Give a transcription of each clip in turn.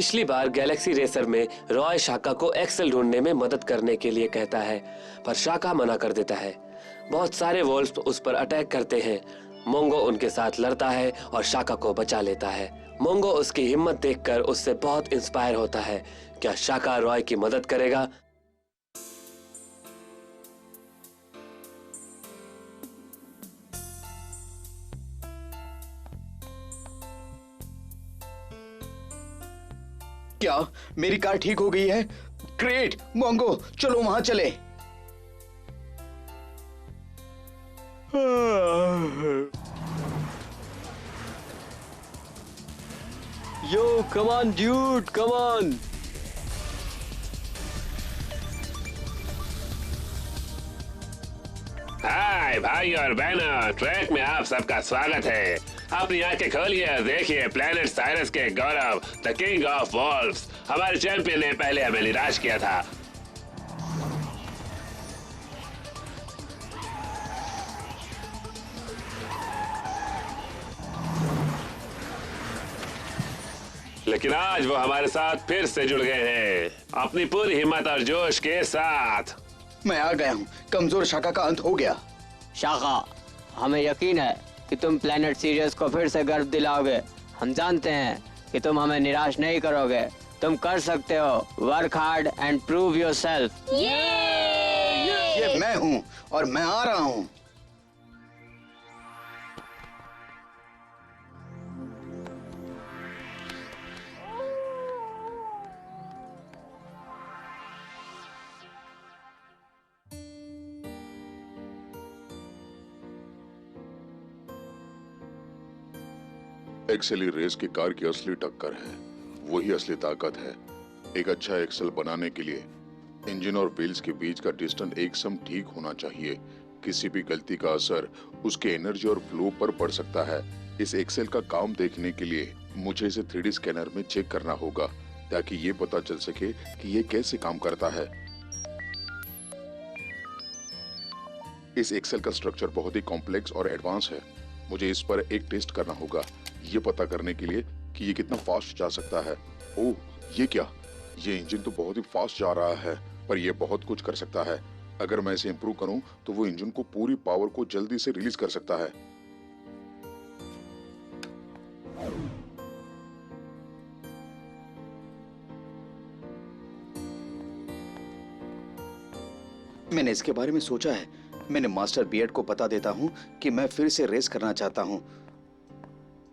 पिछली बार Galaxy racer में रॉय शाका को एक्सेल ढूंढने में मदद करने के लिए कहता है, पर शाका मना कर देता है। बहुत सारे वोल्व्स उस पर अटैक करते हैं। मोंगो उनके साथ लड़ता है और शाका को बचा लेता है। मोंगो उसकी हिम्मत देखकर उससे बहुत इंस्पायर होता है। क्या शाका रॉय की मदद करेगा? क्या मेरी कार ठीक हो गई है? ग्रेट मोंगो, चलो वहां चले। Yo come on dude, come on. Hi भाई और बहनों, ट्रैक में आप सबका स्वागत है। अपनी आंखें खोलिए और देखिए प्लेनेट साइरस के गौरव, द किंग ऑफ वॉल्व्स। हमारे चैंपियन ने पहले हमें निराश किया था। लेकिन आज वो हमारे साथ फिर से जुड़ गए हैं, अपनी पूरी हिम्मत और जोश के साथ। मैं आ गया हूँ, कमजोर शाका का अंत हो गया। शाका, हमें यकीन है कि तुम प्लेनेट सीरियस को फिर से गर्व दिलाओगे। हम जानते हैं कि तुम हमें निराश नहीं करोगे। तुम कर सकते हो। Work hard and prove yourself. ये मैं हूँ और मैं आ रहा हूँ। एक्सेल ही रेस की कार की असली टक्कर है, वही असली ताकत है। एक अच्छा एक्सेल बनाने के लिए इंजन और व्हील्स के बीच का डिस्टेंस एकदम ठीक होना चाहिए। किसी भी गलती का असर उसके एनर्जी और फ्लो पर पड़ सकता है। इस एक्सेल का काम देखने के लिए मुझे इसे 3D स्कैनर में चेक करना होगा ताकि ये पता चल सके कि ये कैसे काम करता है। इस एक्सेल का स्ट्रक्चर बहुत ही कॉम्प्लेक्स और एडवांस है। मुझे इस पर एक टेस्ट करना होगा, ये पता करने के लिए कि ये कितना फास्ट जा सकता है। ओह, ये क्या? ये इंजन तो बहुत ही फास्ट जा रहा है, पर ये बहुत कुछ कर सकता है। अगर मैं इसे इंप्रूव करूं, तो वो इंजन को पूरी पावर को जल्दी से रिलीज कर सकता है। मैंने इसके बारे में सोचा है। मैंने मास्टर बियर्ड को बता देता हूँ कि मैं फिर से रेस करना चाहता हूँ।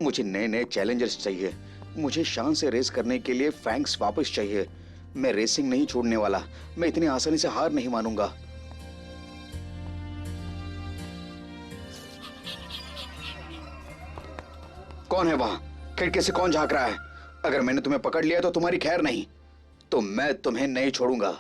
मुझे नए नए चैलेंजर्स चाहिए। मुझे शान से रेस करने के लिए फैंक्स वापस चाहिए। मैं रेसिंग नहीं छोड़ने वाला। मैं इतनी आसानी से हार नहीं मानूंगा। कौन है वहां? खिड़की से कौन झांक रहा है? अगर मैंने तुम्हें पकड़ लिया तो तुम्हारी खैर नहीं। तो मैं तुम्हें नहीं छोड़ूंगा।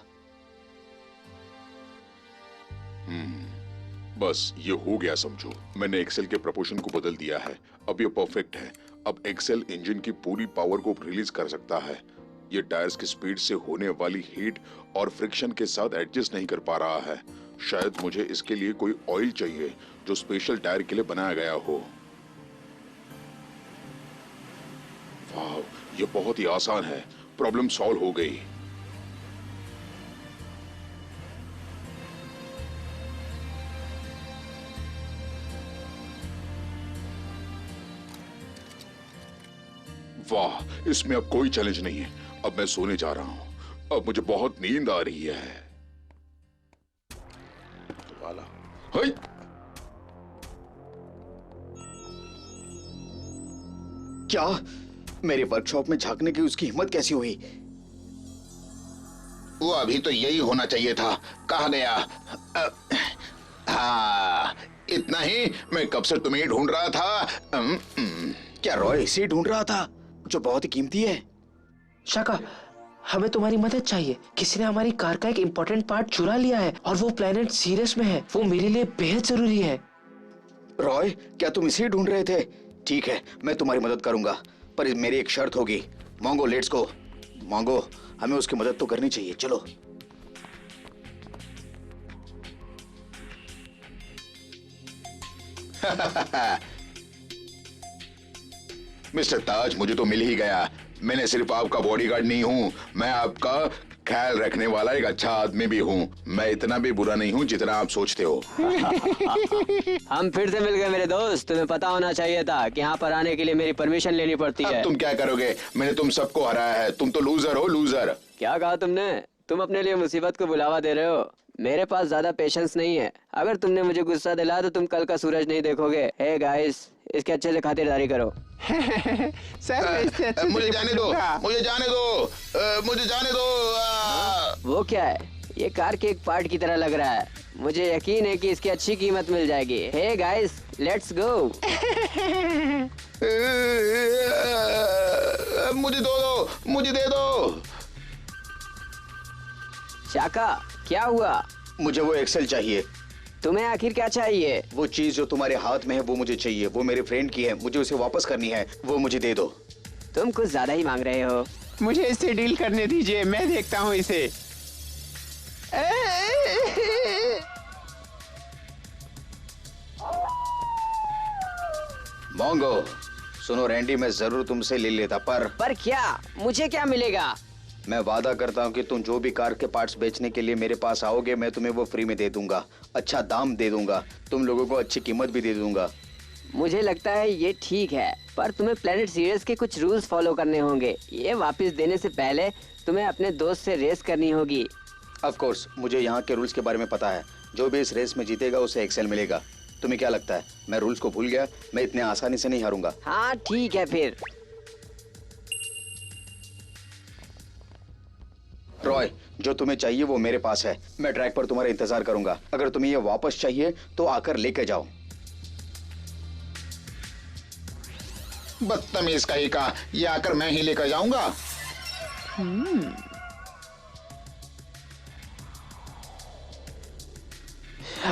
बस ये हो गया समझो। मैंने एक्सेल के प्रोपोर्शन को बदल दिया है। अब ये परफेक्ट है। अब एक्सेल इंजन की पूरी पावर को रिलीज कर सकता है। ये टायर्स की स्पीड से होने वाली हीट और फ्रिक्शन के साथ एडजस्ट नहीं कर पा रहा है। शायद मुझे इसके लिए कोई ऑयल चाहिए जो स्पेशल टायर के लिए बनाया गया हो। वाह, ये बहुत ही आसान है। प्रॉब्लम सॉल्व हो गई। वाह, इसमें अब कोई चैलेंज नहीं है। अब मैं सोने जा रहा हूं। अब मुझे बहुत नींद आ रही है। हाय! क्या? मेरे वर्कशॉप में झांकने की उसकी हिम्मत कैसी हुई? वो अभी तो यही होना चाहिए था। कहाँ गया? हाँ, इतना ही। मैं कब से तुम्हें ढूंढ रहा था। क्या रॉय इसे ढूंढ रहा था जो बहुत ही कीमती है? शाका, हमें तुम्हारी मदद चाहिए। किसी ने हमारी कार का एक इम्पोर्टेंट पार्ट चुरा लिया है और वो प्लेनेट सीरियस में है। वो मेरे लिए बेहद जरूरी है। रॉय, क्या तुम इसे ढूंढ रहे थे? ठीक है, मैं तुम्हारी मदद करूंगा, पर मेरी एक शर्त होगी। Mongo, let's go. मोंगो, हमें उसकी मदद तो करनी चाहिए। चलो। मिस्टर ताज, मुझे तो मिल ही गया। मैंने सिर्फ आपका बॉडीगार्ड नहीं हूँ, मैं आपका ख्याल रखने वाला एक अच्छा आदमी भी हूँ। मैं इतना भी बुरा नहीं हूँ जितना आप सोचते हो। हम फिर से मिल गए मेरे दोस्त। तुम्हें पता होना चाहिए था कि यहाँ पर आने के लिए मेरी परमिशन लेनी पड़ती है। अब तुम क्या करोगे? मैंने तुम सबको हराया है। तुम तो लूजर हो, लूजर। क्या कहा तुमने? तुम अपने लिए मुसीबत को बुलावा दे रहे हो। मेरे पास ज्यादा पेशेंस नहीं है। अगर तुमने मुझे गुस्सा दिलाया तो तुम कल का सूरज नहीं देखोगे। हे गाइस, इसके अच्छे से खातिरदारी करो। सर मैं इससे अच्छे से मुझे जाने दो, निपटूंगा। मुझे जाने दो, मुझे जाने दो। वो क्या है? ये कार के एक पार्ट की तरह लग रहा है। मुझे यकीन है कि इसकी अच्छी कीमत मिल जाएगी। Hey guys, let's go. मुझे दो, मुझे दे दो। शाका, क्या हुआ? मुझे वो एक्सेल चाहिए। तुम्हें आखिर क्या चाहिए? वो चीज जो तुम्हारे हाथ में है वो मुझे चाहिए। वो मेरे फ्रेंड की है, मुझे उसे वापस करनी है। वो मुझे दे दो। तुम कुछ ज्यादा ही मांग रहे हो। मुझे इससे डील करने दीजिए, मैं देखता हूँ इसे। मोंगो, सुनो रैंडी, मैं जरूर तुमसे ले लेता, पर क्या? मुझे क्या मिलेगा? मैं वादा करता हूँ कि तुम जो भी कार के पार्ट्स बेचने के लिए मेरे पास आओगे, मैं तुम्हें वो फ्री में दे दूंगा। अच्छा दाम दे दूंगा, तुम लोगों को अच्छी कीमत भी दे दूंगा। मुझे लगता है ये ठीक है, पर तुम्हें प्लेनेट सीरीज के कुछ रूल्स फॉलो करने होंगे। ये वापस देने से पहले तुम्हें अपने दोस्त से रेस करनी होगी। ऑफ कोर्स, मुझे यहाँ के रूल्स के बारे में पता है। जो भी इस रेस में जीतेगा उसे एक्सेल मिलेगा। तुम्हें क्या लगता है मैं रूल्स को भूल गया? मैं इतने आसानी से नहीं हारूंगा। हाँ ठीक है फिर। रॉय, जो तुम्हें चाहिए वो मेरे पास है। मैं ट्रैक पर तुम्हारा इंतजार करूंगा। अगर तुम्हें ये वापस चाहिए तो आकर लेके जाओ। बदतमीज कहीं का, ये आकर मैं ही लेकर जाऊंगा।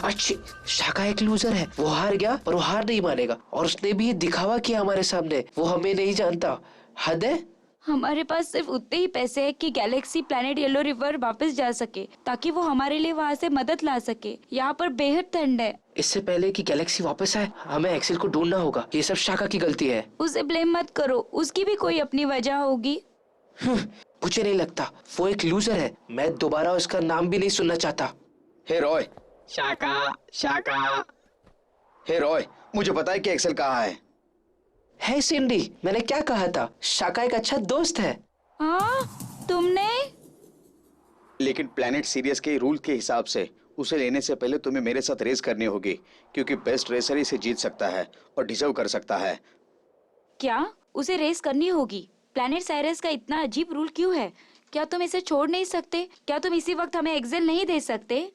अच्छी, शाका एक लूजर है। वो हार गया पर वो हार नहीं मानेगा, और उसने भी ये दिखावा किया हमारे सामने। वो हमें नहीं जानता। हद है। हमारे पास सिर्फ उतने ही पैसे हैं कि गैलेक्सी प्लैनेट येलो रिवर वापस जा सके, ताकि वो हमारे लिए वहाँ से मदद ला सके। यहाँ पर बेहद ठंड है। इससे पहले कि गैलेक्सी वापस आए, हमें एक्सेल को ढूंढना होगा। ये सब शाका की गलती है। उसे ब्लेम मत करो, उसकी भी कोई अपनी वजह होगी। मुझे नहीं लगता। वो एक लूजर है। मैं दोबारा उसका नाम भी नहीं सुनना चाहता। हे रॉय, शाका, शाका। हे रॉय, मुझे पता है कि एक्सेल कहाँ है। है सिंडी, मैंने क्या कहा था? शाका एक अच्छा दोस्त है। हाँ, तुमने? लेकिन प्लैनेट सीरीज के रूल के हिसाब से उसे लेने से पहले तुम्हें मेरे साथ रेस करनी होगी, क्योंकि बेस्ट रेसर इसे जीत सकता है और डिजर्व कर सकता है। क्या उसे रेस करनी होगी? प्लैनेट साइरस का इतना अजीब रूल क्यों है? क्या तुम इसे छोड़ नहीं सकते? क्या तुम इसी वक्त हमें एक्सेल नहीं दे सकते?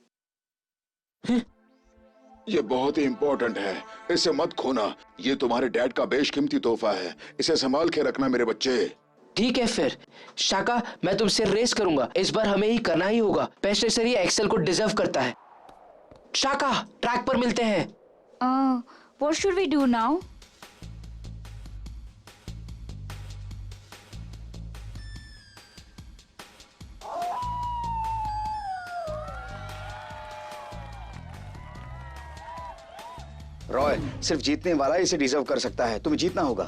ये बहुत ही इम्पोर्टेंट है, इसे मत खोना। ये तुम्हारे डैड का बेशकीमती तोहफा है, इसे संभाल के रखना मेरे बच्चे। ठीक है फिर शाका, मैं तुमसे रेस करूंगा। इस बार हमें ही करना ही होगा। बेस्ट रेसर ये एक्सेल को डिजर्व करता है। शाका, ट्रैक पर मिलते हैं। What should we do now? Roy, सिर्फ जीतने वाला इसे डिजर्व कर सकता है। तुम्हें जीतना होगा।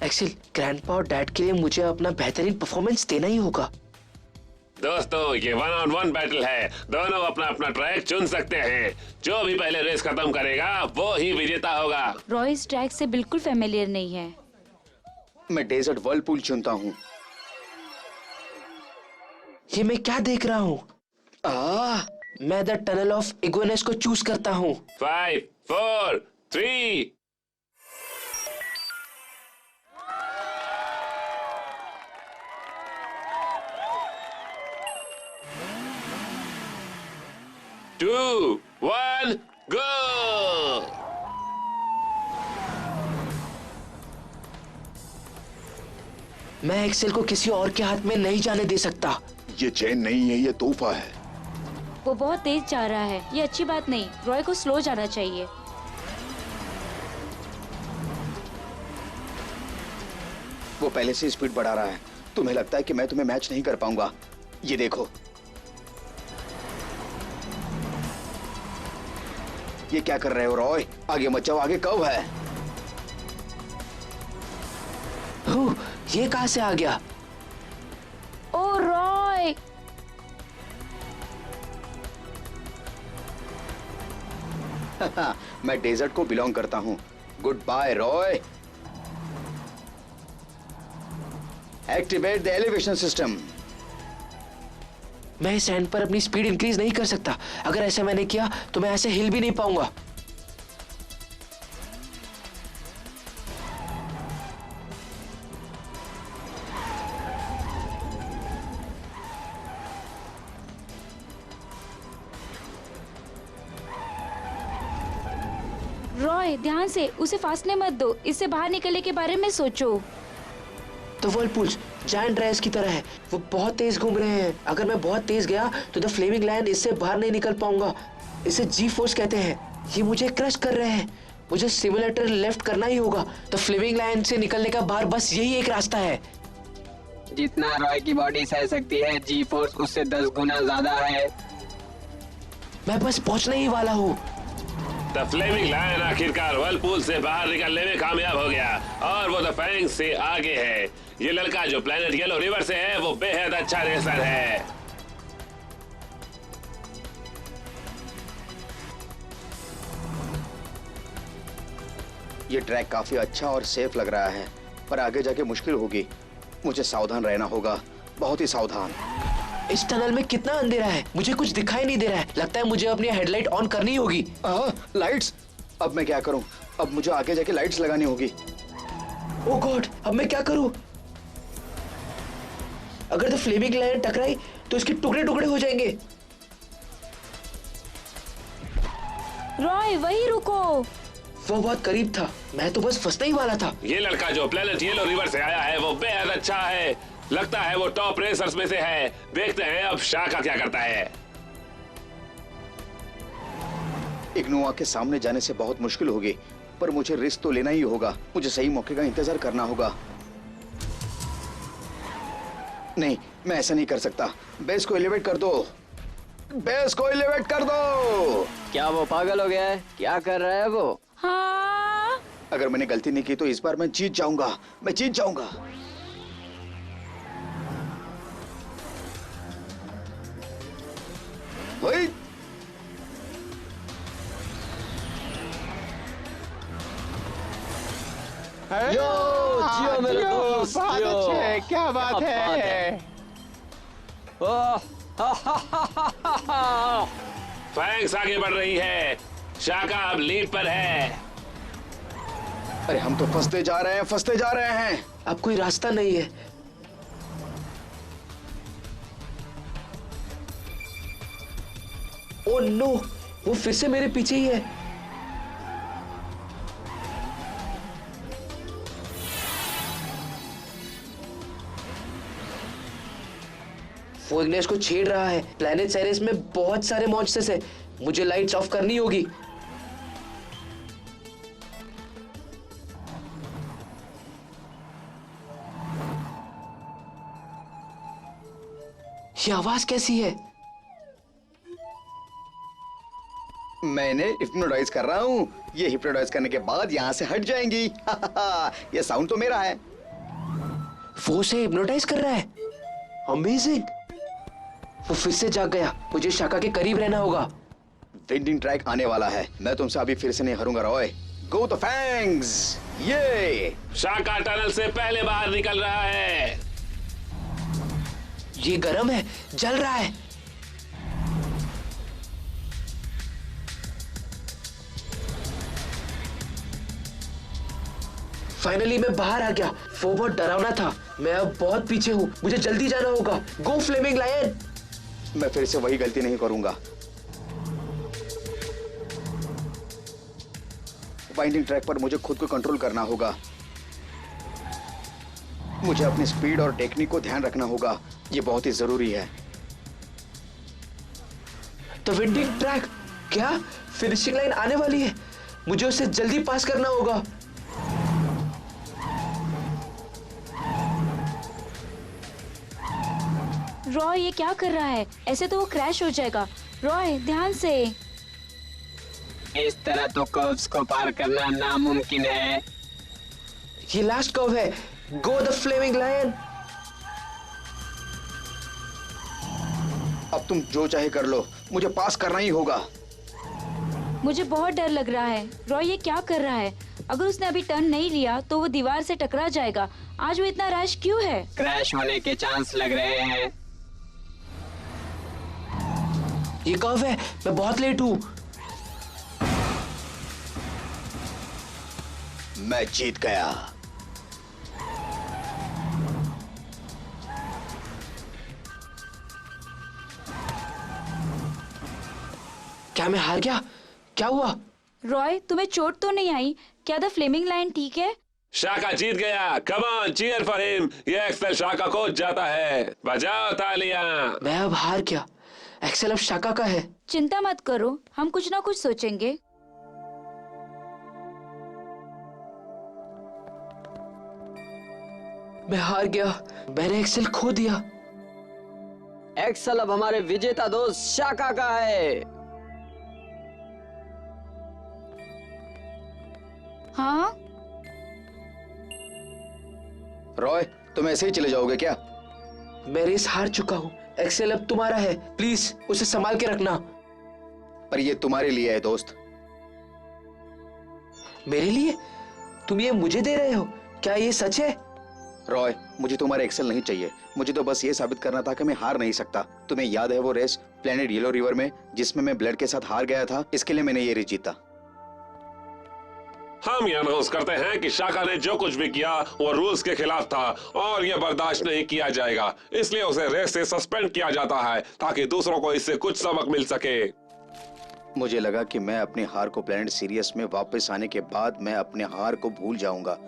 एक्सेल, ग्रैंडपा और डैड के लिए मुझे अपना बेहतरीन परफॉर्मेंस देना ही होगा। दोस्तों, ये 1-on-1 बैटल है। दोनों अपना अपना ट्रैक चुन सकते हैं। जो भी पहले रेस खत्म करेगा वो ही विजेता होगा। रॉय इस ट्रैक से बिल्कुल फेमिलियर नहीं है। मैं डेजर्ट वर्लपूल चुनता हूँ। ये मैं क्या देख रहा हूँ? मैं द टनल ऑफ इग्वेनस को चूज करता हूँ। 5, 4, 3। Two, one, go! मैं एक्सेल को किसी और के हाथ में नहीं जाने दे सकता। ये चैन नहीं है, ये तोहफा है। वो बहुत तेज जा रहा है, ये अच्छी बात नहीं। रॉय को स्लो जाना चाहिए। वो पहले से स्पीड बढ़ा रहा है। तुम्हें लगता है कि मैं तुम्हें मैच नहीं कर पाऊंगा? ये देखो, ये क्या कर रहे हो रॉय? आगे मत जाओ, आगे कव है। ये कहां से आ गया? मैं डेजर्ट को बिलोंग करता हूँ। Good bye Roy. Activate the elevation system. मैं इस एंड पर अपनी स्पीड इंक्रीज नहीं कर सकता। अगर ऐसा मैंने किया तो मैं ऐसे हिल भी नहीं पाऊंगा। रॉय ध्यान से, उसे फासने मत दो, इससे बाहर निकलने के बारे में सोचो। तो वर्लपूल्स जायंट ड्रायर्स की तरह है, वो बहुत तेज घूम रहे हैं। अगर मैं बहुत तेज गया तो द फ्लेमिंग लायन इससे बाहर नहीं निकल पाऊंगा। इसे जी फोर्स कहते हैं। ये मुझे क्रश कर रहे हैं। मुझे सिमुलेटर लेफ्ट करना ही होगा। तो फ्लेमिंग लायन से निकलने का बाहर बस यही एक रास्ता है। जितना रॉय की बॉडी सह सकती है, जी फोर्स उससे 10 गुना ज्यादा है। मैं बस पहुंचने ही वाला हूँ। द फ्लेमिंग लायन आखिरकार वर्लपूल से बाहर निकलने में कामयाब हो गया और वो द फैंग्स से आगे है। ये लड़का जो प्लेनेट येलो रिवर से है वो बेहद अच्छा रेसर है। ये ट्रैक काफी अच्छा और सेफ लग रहा है, पर आगे जाके मुश्किल होगी। मुझे सावधान रहना होगा, बहुत ही सावधान। इस टनल में कितना अंधेरा है, मुझे कुछ दिखाई नहीं दे रहा है। लगता है मुझे अपनी हेडलाइट ऑन करनी होगी। लाइट्स? अब मैं क्या करूं? अब मुझे आगे जाके लाइट्स लगानी होगी। ओह गॉड, अब मैं क्या करूं? अगर द फ्लेमिंग लायन टकराई तो इसके टुकड़े टुकड़े हो जाएंगे। रॉय वही रुको। वो बहुत करीब था, मैं तो बस फंसने ही वाला था। ये लड़का जो प्लेनेट येलो रिवर से आया है वो बेहद अच्छा है। लगता है वो टॉप रेसर्स में से है। देखते हैं अब शाका क्या करता है। इग्नोआ के सामने जाने से बहुत मुश्किल होगी, पर मुझे रिस्क तो लेना ही होगा। मुझे सही मौके का इंतजार करना होगा। नहीं, मैं ऐसा नहीं कर सकता। बेस को एलिवेट कर दो। बेस को एलिवेट कर दो। क्या वो पागल हो गया है? क्या कर रहा है वो? हाँ अगर मैंने गलती नहीं की तो इस बार मैं जीत जाऊंगा। मैं जीत जाऊंगा। वही जियो मेरे दोस्त, बहुत जियो। अच्छे, क्या बात क्या बात है। फैंग्स आगे बढ़ रही है। शाका अब लीड पर है। अरे हम तो फंसते जा रहे हैं, फंसते जा रहे हैं। अब कोई रास्ता नहीं है। ओह नो, वो फिर से मेरे पीछे ही है। वो इग्नेस को छेड़ रहा है। प्लेनेट साइरस में बहुत सारे मॉन्स्टर्स हैं। मुझे लाइट्स ऑफ करनी होगी। ये आवाज कैसी है? मैंने हिप्नोटाइज कर रहा हूँ। ये हिप्नोटाइज करने के बाद यहाँ से हट जाएंगी। ये साउंड तो मेरा है। वो उसे हिप्नोटाइज कर रहा है। अमेजिंग। वो फिर से जाग गया। मुझे शाका के करीब रहना होगा। विंडिंग ट्रैक आने वाला है। मैं तुमसे अभी फिर से नहीं हारूंगा रॉय। Go the fangs. ये शाका टनल से पहले बाहर निकल रहा है। ये गर्म है, जल रहा है। फाइनली मैं बाहर आ गया। वो बहुत डरावना था। मैं अब बहुत पीछे हूँ। मुझे जल्दी जाना होगा। गो फ्लेमिंग लायन। मैं फिर से वही गलती नहीं करूंगा। वाइंडिंग ट्रैक पर मुझे खुद को कंट्रोल करना होगा। मुझे अपनी स्पीड और टेक्निक को ध्यान रखना होगा। ये बहुत ही जरूरी है। तो विंडिंग ट्रैक, क्या फिनिशिंग लाइन आने वाली है? मुझे उसे जल्दी पास करना होगा। रॉय ये क्या कर रहा है? ऐसे तो वो क्रैश हो जाएगा। रॉय ध्यान से। इस तरह तो कर्व्स को पार करना नामुमकिन है। ये लास्ट कर्व है। Go the flaming lion. अब तुम जो चाहे कर लो, मुझे पास करना ही होगा। मुझे बहुत डर लग रहा है। रॉय ये क्या कर रहा है? अगर उसने अभी टर्न नहीं लिया तो वो दीवार से टकरा जाएगा। आज वो इतना रश क्यों है? क्रैश होने के चांस लग रहे हैं। ये कर्व है, मैं बहुत लेट हूँ। मैं जीत गया। क्या मैं हार गया? क्या हुआ? रॉय तुम्हें चोट तो नहीं आई? क्या द फ्लेमिंग लाइन ठीक है? शाका जीत गया। Come on, cheer for him. ये एक्सेल शाका को जाता है। बजाओ तालियां। मैं अब हार गया। एक्सेल अब शाका का है। चिंता मत करो, हम कुछ ना कुछ सोचेंगे। मैं हार गया। मैंने एक्सेल खो दिया। एक्सेल अब हमारे विजेता दोस्त शाका का है। हाँ रॉय, तुम ऐसे ही चले जाओगे क्या? मैं रेस हार चुका हूँ। एक्सेल अब तुम्हारा है। प्लीज उसे संभाल के रखना। पर ये तुम्हारे लिए है दोस्त। मेरे लिए? तुम ये मुझे दे रहे हो? क्या ये सच है? रॉय, मुझे तुम्हारा एक्सेल नहीं चाहिए। मुझे तो बस ये साबित करना था कि मैं हार नहीं सकता। तुम्हें याद है वो रेस प्लेनेट येलो रिवर में जिसमें मैं ब्लड के साथ हार गया था? इसके लिए मैंने ये रेस जीता। हम ये अनाउंस करते हैं कि शाका ने जो कुछ भी किया वो रूल्स के खिलाफ था और ये बर्दाश्त नहीं किया जाएगा। इसलिए उसे रेस से सस्पेंड किया जाता है ताकि दूसरों को इससे कुछ सबक मिल सके। मुझे लगा कि मैं अपनी हार को प्लेनेट सीरियस में वापस आने के बाद मैं अपने हार को भूल जाऊंगा,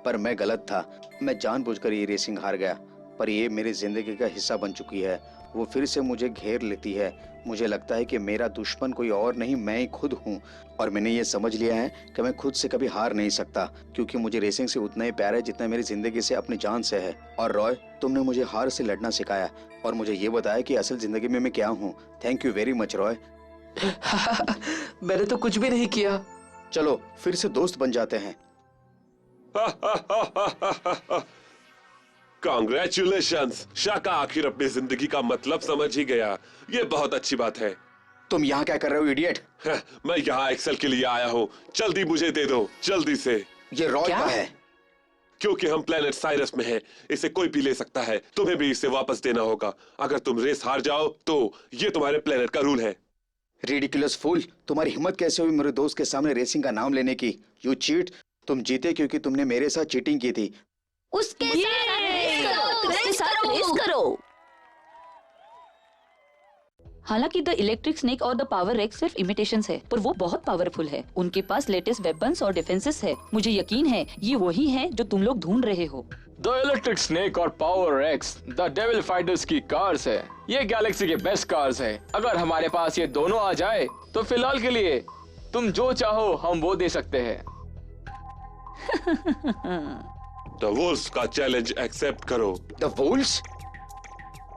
पर मैं गलत था। मैं जानबूझकर ये रेसिंग हार गया, पर ये मेरी जिंदगी का हिस्सा बन चुकी है। वो फिर से मुझे घेर लेती है। मुझे लगता है कि मेरा दुश्मन कोई और नहीं, मैं ही खुद हूँ। और मैंने ये समझ लिया है कि मैं खुद से कभी हार नहीं सकता, क्योंकि मुझे रेसिंग से उतना ही प्यार है जितना मेरी जिंदगी से अपनी जान से है। और रॉय, तुमने मुझे हार से लड़ना सिखाया और मुझे ये बताया कि असल जिंदगी में मैं क्या हूँ। Thank you very much Roy. मैंने तो कुछ भी नहीं किया। चलो फिर से दोस्त बन जाते हैं। कांग्रेचुलेशंस, शाका आखिर अपनी जिंदगी का मतलब समझ ही गया। ये बहुत अच्छी बात है। तुम यहाँ क्या कर रहे हो इडियट? मैं यहाँ एक्सेल के लिए आया हूँ। जल्दी मुझे दे दो, जल्दी से। ये रॉय का है। क्योंकि हम प्लेनेट साइरस में हैं, इसे कोई भी ले सकता है। तुम्हें भी इसे वापस देना होगा। अगर तुम रेस हार जाओ तो ये तुम्हारे प्लेनेट का रूल है। रिडिकुलस फूल, तुम्हारी हिम्मत कैसे हुई मेरे दोस्त के सामने रेसिंग का नाम लेने की? You cheat. तुम जीते क्योंकि तुमने मेरे साथ चीटिंग की थी। उसके साथ रेस करो। हालांकि द इलेक्ट्रिक स्नेक और द पावर रेक्स सिर्फ इमिटेशंस है, पर वो बहुत पावरफुल है। उनके पास लेटेस्ट वेपन्स और डिफेंसेस है। मुझे यकीन है ये वही है जो तुम लोग ढूंढ रहे हो। द इलेक्ट्रिक स्नेक और power rex the devil fighters की कार्स है। ये गैलेक्सी के बेस्ट कार्स है। अगर हमारे पास ये दोनों आ जाए तो फिलहाल के लिए तुम जो चाहो हम वो दे सकते हैं। द वुल्फ्स का चैलेंज एक्सेप्ट करो। The wolves?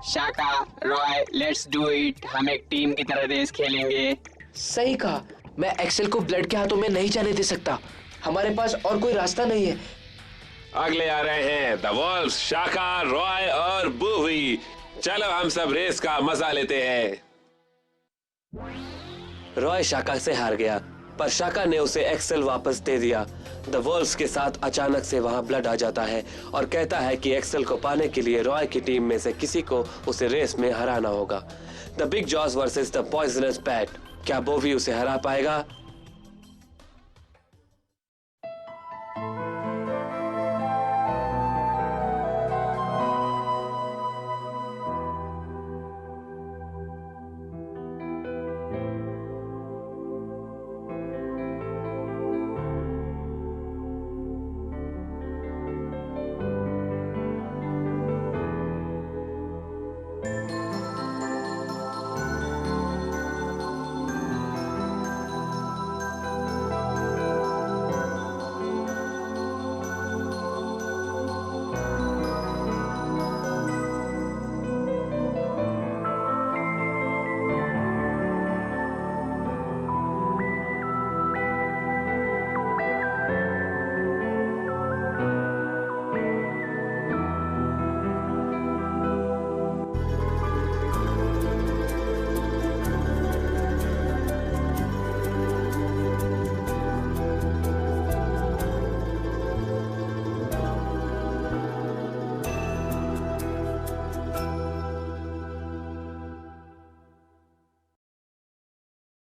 Shaka, Roy, let's do it. हम एक टीम की तरह रेस खेलेंगे। सही कहा। मैं एक्सेल को ब्लड के हाथों में नहीं जाने दे सकता। हमारे पास और कोई रास्ता नहीं है। अगले आ रहे हैं द वुल्फ्स, शाका, रॉय और बूवी। चलो हम सब रेस का मजा लेते हैं। रॉय शाका से हार गया, पर शाका ने उसे एक्सेल वापस दे दिया। द वुल्फ्स के साथ अचानक से वहां ब्लड आ जाता है और कहता है कि एक्सेल को पाने के लिए रॉय की टीम में से किसी को उसे रेस में हराना होगा। The big jaws versus the poisonous bat. क्या बोवी उसे हरा पाएगा?